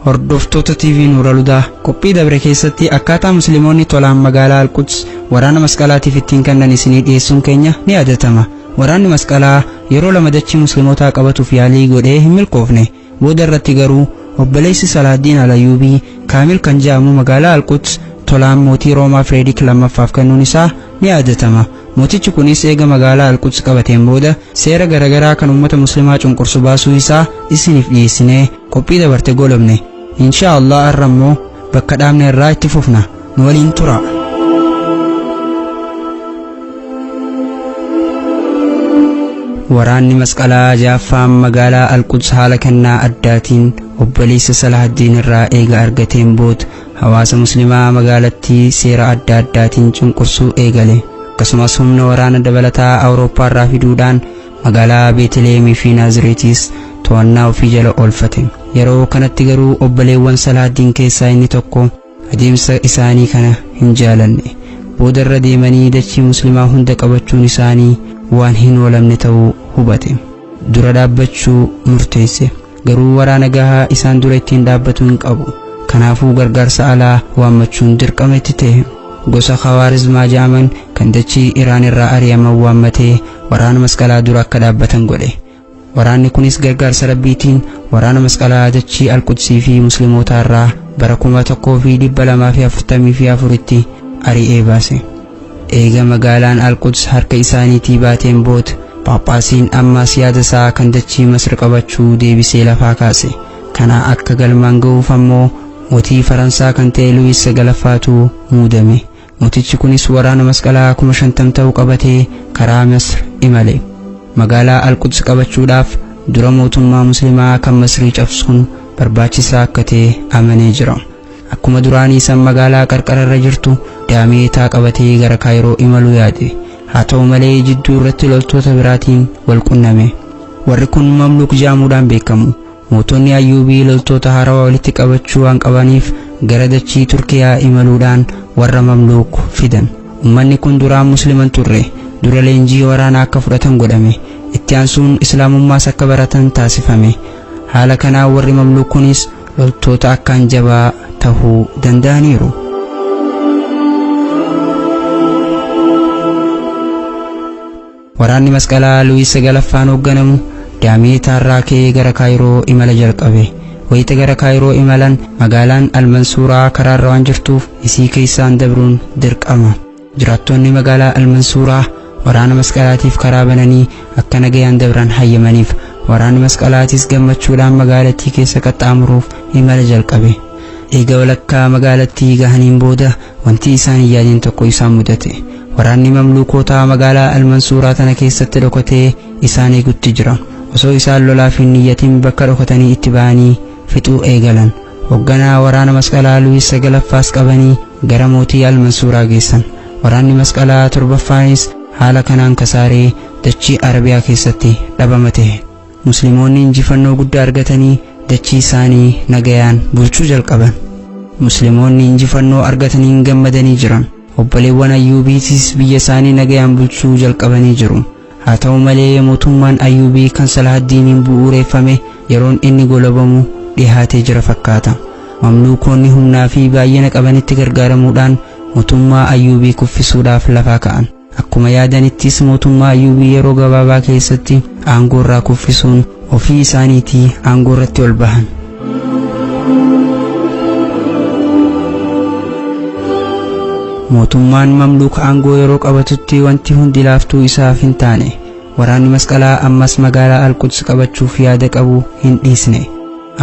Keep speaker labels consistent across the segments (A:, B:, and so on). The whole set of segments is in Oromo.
A: Hordoftoota TV Nuura Ludaa qophii dabre keessatti akkaataa musliimoonni tolaan magaalaa Al-Quds waraana masqalaatiif ittiin kennan isinii dhiyeessuun keenya ni yaadatama. Waraanni masqalaa yeroo lama dachii musliimotaa qabatuuf yaalii godhee hin milkoofne. Booda irratti garuu obboleessi Salaadiin Alayyuubii Kaamil kan jedhamu magaalaa Al-Quds tolaan mootii Roomaa Fireedik lammaffaaf kennuun isaa ni yaadatama. Mootichi kunis eega magaalaa Al-Quds qabateen booda seera garaagaraa kan uummata musliimaa cunqursu baasuu isaa isiniif dhiyeessinee qophii dabarte golobne. Inshaallah arrammoo bakka dhaabne irraa itti fufna. Nu waliin tura. Waraanni masqalaa jaaffaan magaalaa Al-Quds haala kennaa addaatiin obboleessa Salaadiin irraa eega argateen booda hawaasa musliimaa magaalattii seera adda addaatiin cunqursuu eegale. Akkasumas humna waraana dabalataa Awurooppaa irraa fiduudhaan magaalaa Beetleemii fi Naazireetis to'annaa ofii jala oolfate. Yeroo kanatti garuu obboleewwan Salaadiin keessaa inni tokko adeemsa isaanii kana hin jaalanne. Booda irra deemanii dachii musliimaa hunda qabachuun isaanii waan hin oolamne ta'uu hubate. Dura dhaabbachuu murteesse. Garuu waraana gahaa isaan dura ittiin dhaabbatu hin qabu. Kanaafuu gargaarsa alaa waammachuun dirqama itti ta'e. Gosa Khawaarizmaa jedhaman kan dachii Iraan irraa ari'aman waammatee waraana masqalaa dura akka dhaabbatan godhe. Waraanni kunis gargaarsa Rabbiitiin waraana masqalaa dachii Al-Qudsii fi musliimotaa irraa bara 1244tti ari'ee baase. Eega magaalaan Al-Quds harka isaaniitii baateen booda Phaaphaasiin ammas yaada isaa kan dachii Masr qabachuu deebisee lafaa kaase. Kana akka galmaan ga'uuf ammoo mootii Faransaa kan ta'e Luwiis Sagalaffaatu muudame. Mootichi kunis waraana masqalaa 50,000 ta'u qabatee karaa Masr imale. Magaalaa Al-Quds qabachuudhaaf dura mootummaa musliimaa kan Masrii cabsuun barbaachisaa akka ta'e amanee jira. Akkuma duraanii san magaalaa qarqara irra jirtu daameetaa qabatee gara Kaayiroo imaluu yaade. Haa ta'u malee jidduu irratti loltoota biraatiin wal qunname. Warri kun Mamluuk jedhamuudhaan beekamu. Mootonni Ayyuubii loltoota haarawaa walitti qabachuu waan qabaniif gara dachii Turkiyaa imaluudhaan warra Mamluuk fidan. Uummanni kun duraan musliiman turre. Dura leenjii waraanaa akka fudhatan godhame. Itti aansuun islaamummaas akka baratan taasifame. Haala kanaan warri Mamluuk kunis loltoota akkaan jabaa tahuu danda'aniiru. Waraanni masqalaa Luwiis Sagalaffaan hoogganamu Daameetaa irraa ka'ee gara Kaayiroo imala jalqabe. Wayita gara Kaayiroo imalan magaalaan Al-Mansuuraa karaarra waan jirtuuf isii keessaan dabruun dirqama. Jiraattonni magaalaa Al-Mansuuraa waraana masqalaatiif karaa bananii akka nagayaan dabran hayyamaniif waraanni masqalaatis gammachuudhaan magaalattii keessa qaxxaamuruuf imala jalqabe. Eega walakkaa magaalattii gahaniin booda wanti isaan hin yaadin tokko isaan mudate. Waraanni Mamluukotaa magaalaa Al-Mansuuraa tana keessatti dhokatee isaan eegutti jira. Osoo isaan lolaaf hin niyyatin bakka dhokatanii itti ba'anii fixuu eegalan. Hoogganaa waraana masqalaa Luwiis Sagalaffaas qabanii gara mootii Al-Mansuuraa geessan. Waraanni masqalaa torbaffaanis haala kanaan kasaaree dachii Arabiyaa keessatti dhabamate. Musliimoonni injifannoo guddaa argatanii dachii isaanii nagayaan bulchuu jalqaban. Musliimoonni injifannoo argatanii gammadanii jiran. Obboleewwan Ayyuubiitis biyya isaanii nagayaan bulchuu jalqabanii jiru. Haa ta'u malee mootummaan Ayyuubii kan Salaadiiniin bu'uureeffame yeroon inni golabamu dhihaatee jira fakkaata. Mamluukoonni humnaa fi baay'ina qabanitti gargaaramuudhaan mootummaa Ayyuubii kuffisuudhaaf lafaa ka'an. Akkuma yaadanittis mootummaa Ayyuubii yeroo gabaabaa keessatti aangoo irraa kuffisuun ofii isaaniitii aangoo irratti ol bahan. Mootummaan Mamluuk aangoo yeroo qabatutti wanti hundi laaftuu isaaf hin taane. Waraanni masqalaa ammas magaalaa Al-Quds qabachuuf yaada qabu hin dhiisne.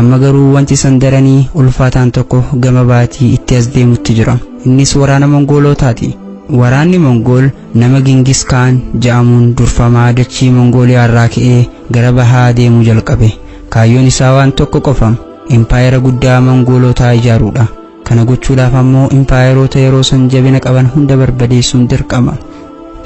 A: Amma garuu wanti sandaranii ulfaataan tokko gama baatii itti as deemutti jira. Innis waraana Mongoolotaati. Waraanni Mongool nama Gingis Khan jedhamuun durfamaa dachii Mongooliyaa irraa ka'ee gara bahaa deemuu jalqabe. Kaayyoon isaa waan tokko qofa, impaayera guddaa Mongoolotaa ijaaruudha. Kana gochuudhaaf ammoo impaayeroota yeroo san jabina qaban hunda barbadeessuun dirqama.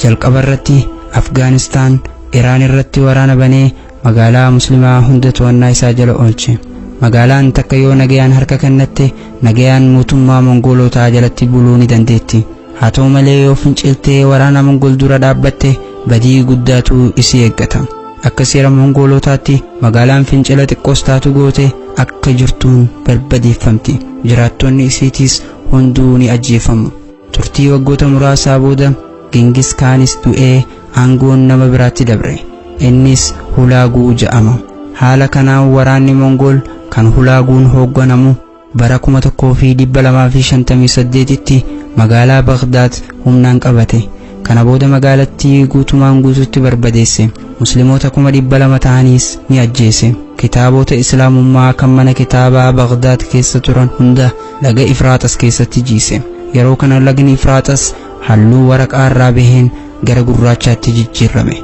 A: Jalqaba irratti Afgaanistaan, Iraan irratti waraana banee magaalaa musliimaa hunda to'annaa isaa jala oolche. Magaalaan takka yoo nagayaan harka kennatte nagayaan mootummaa Mongoolotaa jalatti buluu ni dandeetti. haa ta'u malee yoo finciltee waraana Mongool dura dhaabbatte badii guddaatu isii eeggata. Akka seera Mongoolotaatti magaalaan fincila xiqqoos taatu goote akka jirtuun barbadeeffamti. Jiraattonni isiitis hunduu ni ajjeefamu. Turtii waggoota muraasaa booda Gengis Kaanis du'ee aangoon nama biraatti dabre. Innis Hulaaguu jedhama. Haala kanaan waraanni Mongool kan Hulaaguun hoogganamu bara 1258tti magaalaa Baghdad humnaan qabate. Kana booda magaalattii guutumaan guututti barbadeesse. Musliimoota 200,000 ta'anis ni ajjeese. Kitaabota Islaamummaa kan mana kitaabaa Baghdad keessa turan hunda laga Ifraaxas keessatti jiise. Yeroo kana lagni Ifraaxas halluu waraqaa irraa baheen gara gurraachaatti jijjiirame.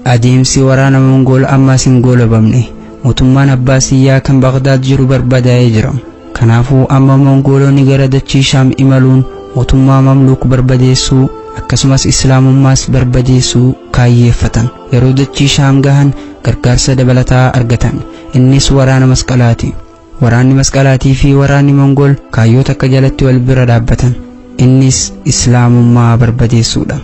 A: Adeemsi waraana Mongool ammas hin goolabamne. Mootummaan Abbaasiyyaa kan Baghdad jiru barbadaa'ee jira. Kanaafuu amma Mongoolonni gara dachii Shaam imaluun mootummaa Mamluuk barbadeessuu akkasumas Islaamummaas barbadeessuu kaayyeeffatan. Yeroo dachii Shaam gahan gargaarsa dabalataa argatan. Innis waraana Masqalaati. Waraanni Masqalaatii fi waraanni Mongool kaayyoota akka jalatti wal bira dhaabbatan. Innis Islaamummaa barbadeessuudha.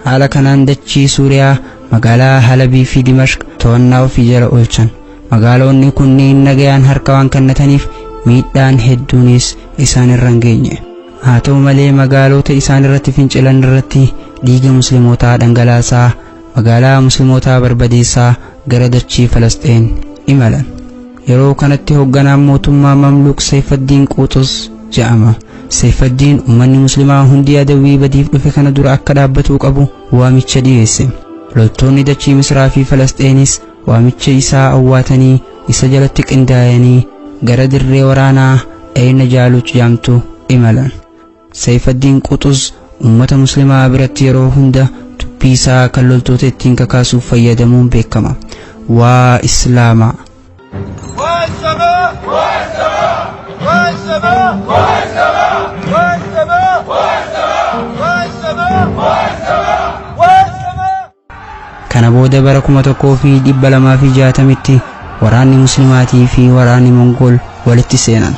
A: Haala kanaan dachii Suuriyaa magaalaa Halabii fi Dimashq to'annaa ofii jala oolchan. Magaalonni kunneen nagayaan harka waan kennataniif miidhaan hedduunis isaan irra hin geenye. Haa ta'u malee magaalota isaan irratti fincilan irratti dhiiga muslimootaa dhangalaasaa magaalaa muslimootaa barbadeessaa gara dachii Falasxeen imalan. Yeroo kanatti hoogganaan mootummaa Mamluuk Seyfaddiin Quuxus jedhama. Seyfaddiin ummanni muslimaa hundi adawwii badiif dhufe kana dura akka dhaabbatuu qabu waamicha dhiyeesse. Loltoonni dachii Misraa fi Falasxeenis waamicha isaa awwaatanii isa jalatti qindaa'anii gara dirree waraanaa Ayna Jaaluut jedhamtu imalan. Seyfaddiin Quuxus ummata muslimaa biratti yeroo hunda dubbii isaa kan loltoota ittiin kakaasuuf fayyadamuun beekama. Waa Islaamaa. Kana booda bara 1260tti waraanni muslimaatii fi waraanni Mongool walitti seenan.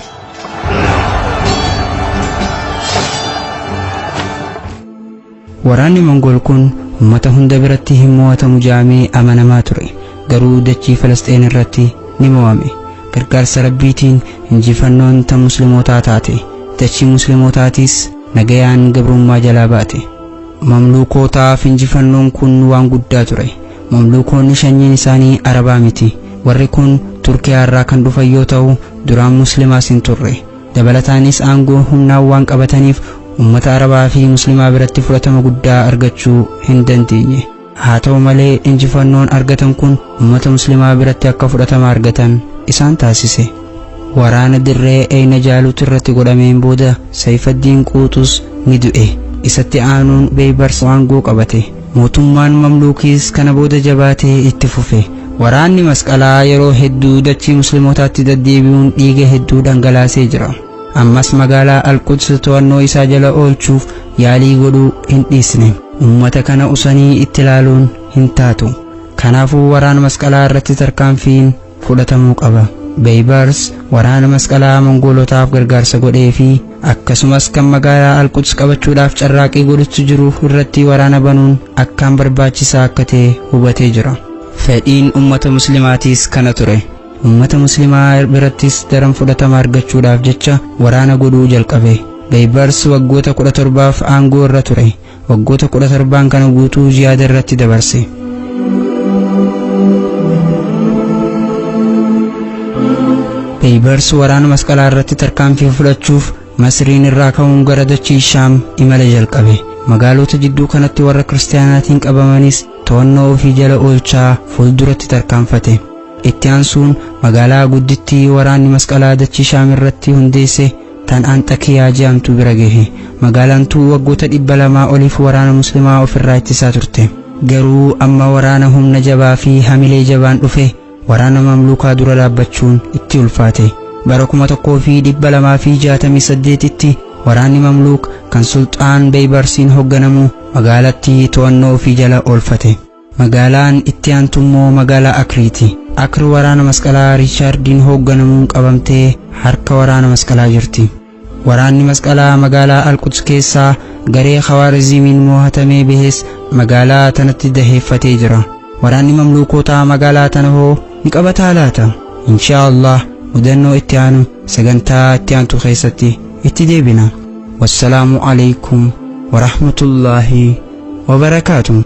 A: Waraanni Mongool kun ummata hunda biratti hin mo'atamu jedhamee amanamaa ture. Garuu dachii Falasxeen irratti ni mo'ame. Gargaarsa Rabbiitiin injifannoon tan muslimootaa taate. Dachii muslimootaatiis nagayaan gabrummaa jalaa baate. Mamluukotaaf injifannoon kun waan guddaa ture. Mamluukoonni sanyiin isaanii Arabaa miti. Warri kun Turkiyaa irraa kan dhufan yoo ta'u duraan muslimaas hin turre. Dabalataanis aangoo humnaan waan qabataniif ummata Arabaa fi muslimaa biratti fudhatama guddaa argachuu hin dandeenye. Haa ta'u malee injifannoon argatan kun ummata muslimaa biratti akka fudhatama argatan isaan taasise. Waraana dirree Ayna Jaaluut irratti godhameen booda Seyfaddiin Quuxus ni du'e. Isatti aanuun Beybars aangoo qabate. Mootummaan Mamluukiis kana booda jabaatee itti fufe. Waraanni Masqalaa yeroo hedduu dachii muslimootaatti deddeebi'uun dhiiga hedduu dhangalaasee jira. Ammas magaalaa Al-Quds to'annoo isaa jala oolchuuf yaalii godhuu hin dhiisne. Ummata kana usanii itti ilaaluun hin taatu. Kanaafuu waraana Masqalaa irratti tarkaanfiin fudhatamuu qaba. Beybars waraana Masqalaa Mongoolotaaf gargaarsa godhee fi akkasumas kan magaalaa Al-Quds qabachuudhaaf carraaqii godhutti jiru irratti waraana banuun akkaan barbaachisaa akka ta'e hubatee jira. Fedhiin ummata muslimaatiis kana ture. Ummata muslimaa birattis daran fudhatama argachuudhaaf jecha waraana godhuu jalqabe. Beybars waggoota 17 aangoo irra ture. Waggoota 17 kana guutuu jihaada irratti dabarse. Beybars waraana Masqalaa irratti tarkaanfii fudhachuuf Masriin irraa ka'uun gara dachii Shaam imala jalqabe. Magaalota jidduu kanatti warra kiristaanaatiin qabamanis to'annoo ofii jala oolchaa fuulduratti tarkaanfate. Itti aansuun magaalaa guddittii waraanni Masqalaa dachii Shaam irratti hundeesse tan Anxakiyaa jedhamtu bira gahe. Magaalaan tun waggoota 200 oliif waraana muslimaa ofirraa ittisaa turte. Garuu amma waraana humna jabaa fi hamilee jabaan dhufe waraana Mamluukaa dura dhaabbachuun itti ulfaate. Bara 1268tti waraanni Mamluuk kan Sulxaan Beybarsiin hoogganamu magaalattii to'annoo ofii jala oolfate. Magaalaan itti aantummoo magaalaa Akriiti. akri waraana masqalaa Riichaardiin hoogganamuun qabamtee harka waraana masqalaa jirti. Waraanni masqalaa magaalaa Alquds keessaa garee Khawaarizmiin mo'atamee bahes magaalaa tanatti daheeffatee jira. Waraanni mamluukotaa magaalaa tana hoo ni qabataa laata? Inshaallah mudannoo itti aanu sagantaa itti aantu keessatti itti deebina. Wassalaamu alaykum wa rahmatullaahi wa barakaatuh.